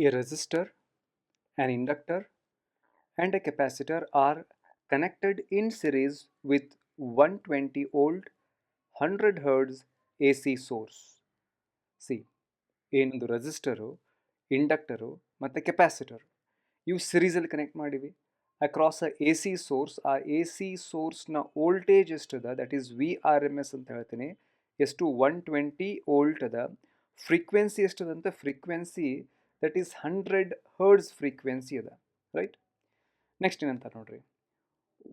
A resistor, an inductor, and a capacitor are connected in series with 120 volt 100 Hz AC source. See ಏನೊಂದು resistor, inductor ಮತ್ತು capacitor ಇವು ಸಿರೀಸಲ್ಲಿ connect ಮಾಡಿವಿ across a A C source. ಆ A C ಸೋರ್ಸ್ನ voltage ಎಷ್ಟದ, that is V R M S ಅಂತ ಹೇಳ್ತೀನಿ. ಎಷ್ಟು 120 ವೋಲ್ಟ್ ಅದ. ಫ್ರೀಕ್ವೆನ್ಸಿ ಎಷ್ಟದಂತ, frequency that is 100 hertz frequency ಅದ, ರೈಟ್. ನೆಕ್ಸ್ಟ್ ಏನಂತ ನೋಡ್ರಿ,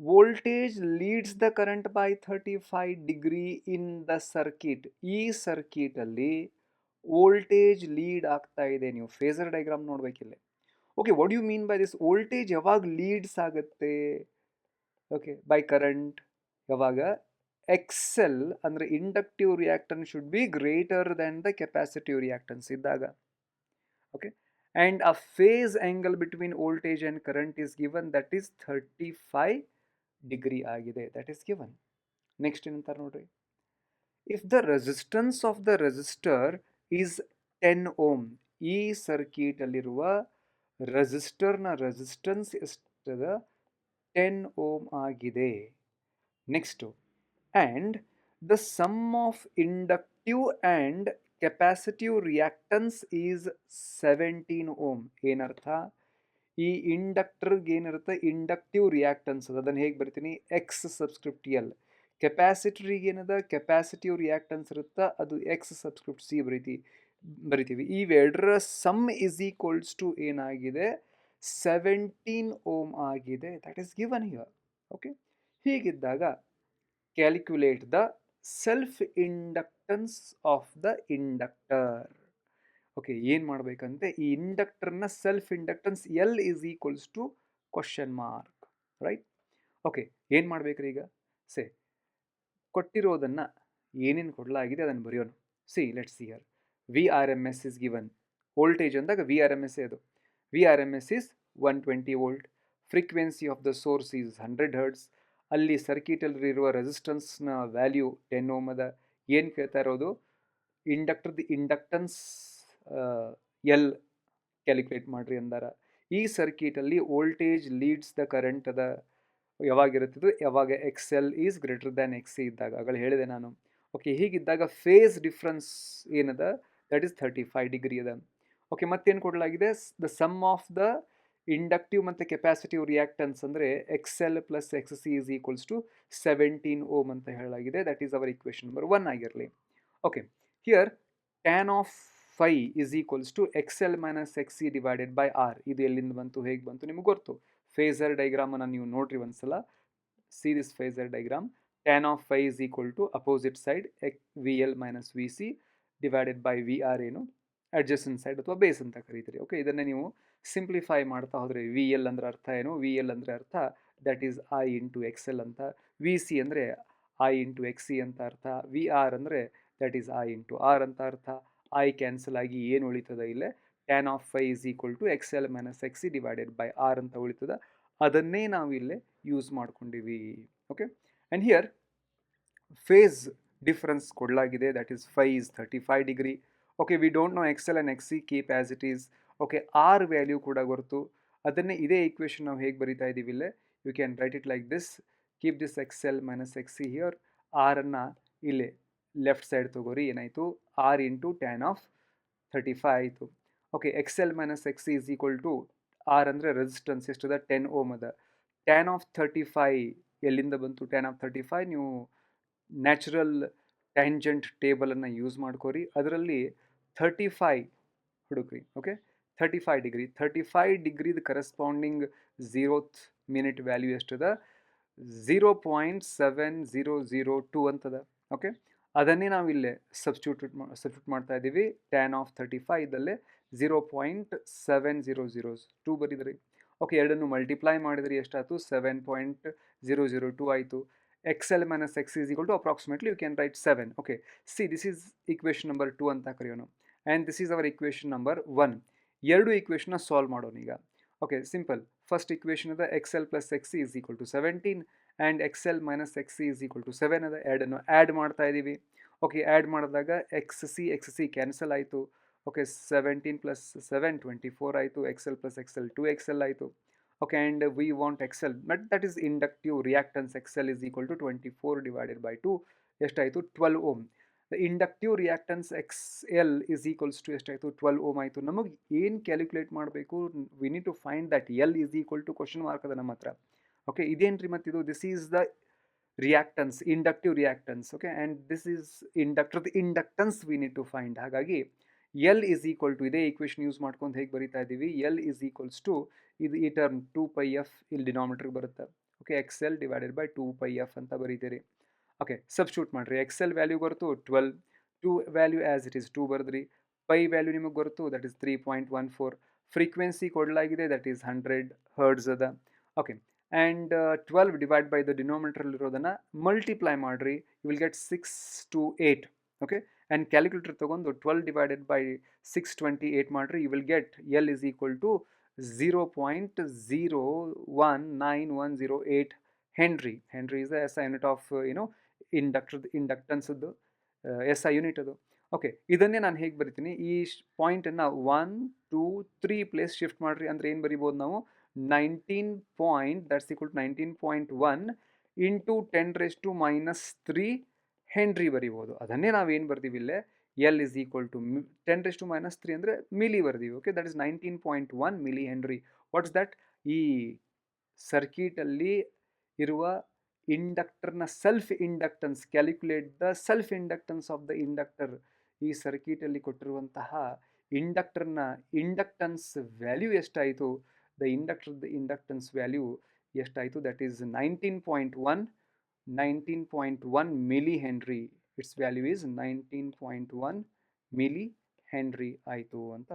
voltage leads the current by 35 degree in the circuit. ಈ ಸರ್ಕಿಟಲ್ಲಿ ವೋಲ್ಟೇಜ್ ಲೀಡ್ ಆಗ್ತಾ ಇದೆ. ನೀವು phasor diagram ನೋಡ್ಬೇಕಿಲ್ಲ. Okay, what you mean by this? Voltage ಯಾವಾಗ ಲೀಡ್ಸ್ ಆಗುತ್ತೆ? ಓಕೆ, ಬೈ ಕರೆಂಟ್ ಯಾವಾಗ ಎಕ್ಸೆಲ್ ಅಂದರೆ inductive reactance should be greater than the capacitive reactance ಇದ್ದಾಗ. Okay, and a phase angle between voltage and current is given, that is 35 degree ಆಗಿದೆ, that is given. next ಏನಂತಾರೆ ನೋಡ್ರಿ, if the resistance of the resistor is 10 ohm, ಈ circuit ಅಲ್ಲಿರುವ ರೆಸಿಸ್ಟರ್ನ resistance ಎಷ್ಟದ, 10 ohm ಆಗಿದೆ. Next, and the sum of inductive and capacitive reactance is 17 ohm. ಏನರ್ಥ? ಈ ಇಂಡಕ್ಟರ್ಗೆ ಏನಿರುತ್ತೆ, ಇಂಡಕ್ಟಿವ್ ರಿಯಾಕ್ಟನ್ಸ್ ಅದ, ಅದನ್ನು ಹೇಗೆ ಬರ್ತೀನಿ, ಎಕ್ಸ್ ಸಬ್ಸ್ಕ್ರಿಪ್ಟ್ ಎಲ್. ಕೆಪಾಸಿಟರಿಗೆ ಏನದ, ಕೆಪಾಸಿಟಿವ್ ರಿಯಾಕ್ಟನ್ಸ್ ಇರುತ್ತೆ, ಅದು ಎಕ್ಸ್ ಸಬ್ಸ್ಕ್ರಿಪ್ಟ್ ಸಿ ಬರಿತೀವಿ. ಇವೆರಡರ ಸಮ್ ಇಸ್ ಈಕ್ವಲ್ಸ್ ಟು ಏನಾಗಿದೆ, 17 ಓಮ್ ಆಗಿದೆ. That is given here. Okay, ಹೀಗಿದ್ದಾಗ calculate the self inductance of the inductor. Okay, ಏನು ಮಾಡಬೇಕಂತೆ, ಈ ಇಂಡಕ್ಟರ್ನ self inductance L is equals to question mark, right. Okay, ಏನು ಮಾಡ್ಬೇಕ್ರಿ ಈಗ? ಸೇ ಕೊಟ್ಟಿರೋದನ್ನು ಏನೇನು ಕೊಡಲಾಗಿದೆ ಅದನ್ನು ಬರೆಯೋಣ. See let's see here, V R M S is given. Voltage ಅಂದಾಗ ವಿ ಆರ್ ಎಮ್ ಎಸ್ ಅದು. V R M S is 120 volt. Frequency of the source is 100 hertz. ಅಲ್ಲಿ ಸರ್ಕ್ಯೂಟಲ್ಲಿರುವ ರೆಸಿಸ್ಟೆನ್ಸ್ನ ವ್ಯಾಲ್ಯೂ 10 ಓಮ್ ಅದ. ಏನು ಕೇಳ್ತಾ ಇರೋದು, ಇಂಡಕ್ಟರ್ದು ಇಂಡಕ್ಟನ್ಸ್ ಎಲ್ ಕ್ಯಾಲ್ಕುಲೇಟ್ ಮಾಡಿರಿ ಅಂದಾರ. ಈ ಸರ್ಕ್ಯೂಟಲ್ಲಿ ವೋಲ್ಟೇಜ್ ಲೀಡ್ಸ್ ದ ಕರೆಂಟ್ ಅದ. ಯಾವಾಗಿರುತ್ತಿದ್ದು, ಯಾವಾಗ X L is greater than X C ಇದ್ದಾಗ, ಆಗಲೇ ಹೇಳಿದೆ ನಾನು. ಓಕೆ, ಹೀಗಿದ್ದಾಗ ಫೇಸ್ ಡಿಫ್ರೆನ್ಸ್ ಏನದ, ದಟ್ ಈಸ್ 35 ಡಿಗ್ರಿ ಅದ. ಓಕೆ, ಮತ್ತೇನು ಕೊಡಲಾಗಿದೆ, the sum of the inductive ಮತ್ತು ಕೆಪಾಸಿಟಿವ್ ರಿಯಾಕ್ಟನ್ಸ್ ಅಂದರೆ X L plus X C is equals to 17 ohm ಅಂತ ಹೇಳಲಾಗಿದೆ. That is our equation number 1 ಆಗಿರಲಿ. Okay, here tan of phi is equals to X L minus X C divided by R. ಇದು ಎಲ್ಲಿಂದ ಬಂತು, ಹೇಗೆ ಬಂತು ನಿಮಗೆ ಗೊತ್ತು. ಫೇಸರ್ ಡೈಗ್ರಾಮನ್ನು ನೀವು ನೋಡ್ರಿ ಒಂದ್ಸಲ. See this phasor diagram. Tan of phi is equal to opposite side V L minus V C divided by V R, ಏನು ಅಡ್ಜಸೆಂಟ್ ಸೈಡ್ ಅಥವಾ ಬೇಸ್ ಅಂತ ಕರೀತೀರಿ. ಓಕೆ, ಇದನ್ನು ನೀವು ಸಿಂಪ್ಲಿಫೈ ಮಾಡ್ತಾ ಹೋದರೆ ವಿ ಎಲ್ ಅಂದ್ರೆ ಅರ್ಥ ಏನು, ವಿ ಎಲ್ ಅಂದರೆ ಅರ್ಥ that is I into X L ಅಂತ. ವಿ ಸಿ ಅಂದರೆ ಐ ಇಂಟು ಎಕ್ಸ್ ಸಿ ಅಂತ ಅರ್ಥ. ವಿ ಆರ್ ಅಂದರೆ that is I into R ಅಂತ ಅರ್ಥ. ಐ ಕ್ಯಾನ್ಸಲ್ ಆಗಿ ಏನು ಉಳಿತದ ಇಲ್ಲೇ, tan of phi is equal to X L minus X C divided by R ಅಂತ ಉಳಿತದ. ಅದನ್ನೇ ನಾವು ಇಲ್ಲೇ ಯೂಸ್ ಮಾಡ್ಕೊಂಡಿವಿ. Okay, and here phase difference ಕೊಡಲಾಗಿದೆ, that is phi is 35 degree. Okay, V don't know X L and X C, keep as it is. Okay, R value ಕೂಡ ಗೊತ್ತು. ಅದನ್ನೇ ಇದೇ ಈಕ್ವೇಷನ್ ನಾವು ಹೇಗೆ ಬರಿತಾ ಇದ್ದೀವಿ ಇಲ್ಲೇ, you can write it like this. Keep this X L minus X C here. ಆರನ್ನು ಇಲ್ಲೇ ಲೆಫ್ಟ್ ಸೈಡ್ ತಗೋರಿ, ಏನಾಯಿತು, ಆರ್ ಇಂಟು ಟ್ಯಾನ್ ಆಫ್ 35 ಆಯಿತು. Okay, X L minus X C is equal to R ಅಂದರೆ ರೆಸಿಸ್ಟೆನ್ಸ್ ಎಷ್ಟದ, 10 ohm ಅದ. Tan of 35 ಎಲ್ಲಿಂದ ಬಂತು, ಟ್ಯಾನ್ ಆಫ್ 35 ನೀವು ನ್ಯಾಚುರಲ್ ಟ್ಯಾಂಜೆಂಟ್ ಟೇಬಲನ್ನು ಯೂಸ್ ಮಾಡ್ಕೋರಿ. ಅದರಲ್ಲಿ 35 ಹುಡುಕ್ರಿ. ಓಕೆ, 35 ಡಿಗ್ರಿ, 35 ಡಿಗ್ರಿದ ಕರೆಸ್ಪಾಂಡಿಂಗ್ 0th ಮಿನಿಟ್ ವ್ಯಾಲ್ಯೂ ಎಷ್ಟದ, 0.7002 ಅಂತದ. ಓಕೆ, ಅದನ್ನೇ ನಾವು ಇಲ್ಲೇ ಸಬ್ಸ್ಟಿಟ್ಯೂಟ್ ಮಾಡ್ತಾ ಇದ್ದೀವಿ. ಟ್ಯಾನ್ ಆಫ್ 35 ಇದಲ್ಲೇ 0.7002 ಬರೀದ್ರಿ. ಓಕೆ, ಎರಡನ್ನು ಮಲ್ಟಿಪ್ಲೈ ಮಾಡಿದ್ರಿ ಎಷ್ಟಾಯಿತು, 7.002 ಆಯಿತು. X L minus X is equal to approximately you can write 7. Okay, see this is equation number 2 ಅಂತ ಕರೆಯೋಣ. And this is our equation number 1. ಎರಡು ಈಕ್ವೇಷನ್ನ ಸಾಲ್ವ್ ಮಾಡೋಣ ಈಗ. Okay, simple. ಫಸ್ಟ್ ಈಕ್ವೇಷನ್ ಅದ X L plus X C is equal to 17 and X L minus X C is equal to 7 ಅದ. ಎರಡನ್ನು add ಮಾಡ್ತಾ ಇದ್ದೀವಿ. ಓಕೆ, ಆ್ಯಡ್ ಮಾಡಿದಾಗ ಎಕ್ಸ್ ಸಿ ಕ್ಯಾನ್ಸಲ್ ಆಯಿತು. ಓಕೆ 17 ಪ್ಲಸ್ 7 24 ಆಯಿತು, ಎಕ್ಸೆಲ್ ಪ್ಲಸ್ ಎಕ್ಸೆಲ್ 2XL ಆಯಿತು. Okay and we want X L, but that is inductive reactance X L is equal to 24 divided by 2 ಎಷ್ಟಾಯಿತು 12 ohm. The inductive reactance XL is equals to ಎಷ್ಟಾಯಿತು 12 ohm ಆಯಿತು. ನಮಗೆ ಏನು calculate ಮಾಡಬೇಕು, we need to find that L is equal to question mark ಅದ ನಮ್ಮ ಹತ್ರ. ಓಕೆ ಇದೇನ್ರಿ ಮತ್ತಿದು, this is the reactance, inductive reactance, okay, and this is inductor, the inductance we need to find. ಹಾಗಾಗಿ L is equal to ಇದೇ equation use ಮಾಡ್ಕೊಂಡು ಹೇಗೆ ಬರೀತಾ ಇದ್ದೀವಿ, L is equals to ಇದು ಈ ಟರ್ಮ್ 2πf ಇಲ್ಲಿ ಡಿನಾಮಿನೇಟರ್ ಬರುತ್ತೆ. Okay XL divided by 2πf ಅಂತ ಬರೀತೀರಿ. ಓಕೆ ಸಬ್ಸ್ಟಿಟ್ಯೂಟ್ ಮಾಡಿರಿ, XL ವ್ಯಾಲ್ಯೂ ಗೊತ್ತು 12, 2 ವ್ಯಾಲ್ಯೂ ಆ್ಯಸ್ ಇಟ್ ಈಸ್ 2 ಬರೆದ್ರಿ, ಪೈ ವ್ಯಾಲ್ಯೂ ನಿಮಗೆ ಗೊತ್ತು ದಟ್ ಈಸ್ 3.14, ಫ್ರೀಕ್ವೆನ್ಸಿ ಕೊಡಲಾಗಿದೆ ದಟ್ ಈಸ್ 100 ಹರ್ಡ್ಸ್ ಅದ. Okay and 12 divide by the ಡಿನಾಮಿನೇಟರಲ್ಲಿರೋದನ್ನು ಮಲ್ಟಿಪ್ಲೈ ಮಾಡಿರಿ, you will get 6 to 8. Okay and calculator ತೊಗೊಂಡು 12 ಡಿವೈಡೆಡ್ ಬೈ 628 ಮಾಡಿರಿ, you will get L is equal to 0.019108 henry. Henry is the SI unit of ಇಂಡಕ್ಟನ್ಸದ್ದು SI unit ಅದು. Okay ಇದನ್ನೇ ನಾನು ಹೇಗೆ ಬರಿತೀನಿ, ಈ ಪಾಯಿಂಟನ್ನು 1 2 3 ಪ್ಲೇಸ್ ಶಿಫ್ಟ್ ಮಾಡಿರಿ ಅಂದರೆ ಏನು ಬರಿಬೋದು ನಾವು, 19 point that's equal to 19.1 into 10⁻³ henry ಬರಿಬೋದು. ಅದನ್ನೇ ನಾವೇನು ಬರ್ತೀವಿ ಇಲ್ಲೇ, L ಇಸ್ ಈಕ್ವಲ್ ಟು 10⁻³ ಅಂದರೆ ಮಿಲಿ ಬರ್ದೀವಿ. Okay that is 19.1 milli henry. What's that, ಈ ಸರ್ಕ್ಯೂಟಲ್ಲಿ ಇರುವ ಇಂಡಕ್ಟರ್ನ self inductance, calculate the self inductance of the inductor. ಈ ಸರ್ಕ್ಯೂಟಲ್ಲಿ ಕೊಟ್ಟಿರುವಂತಹ ಇಂಡಕ್ಟರ್ನ ಇಂಡಕ್ಟನ್ಸ್ ವ್ಯಾಲ್ಯೂ ಎಷ್ಟಾಯಿತು, ದ ಇಂಡಕ್ಟನ್ಸ್ ವ್ಯಾಲ್ಯೂ ಎಷ್ಟಾಯಿತು, that is 19.1 milli henry. It's value is 19.1 milli henry ಆಯಿತು ಅಂತ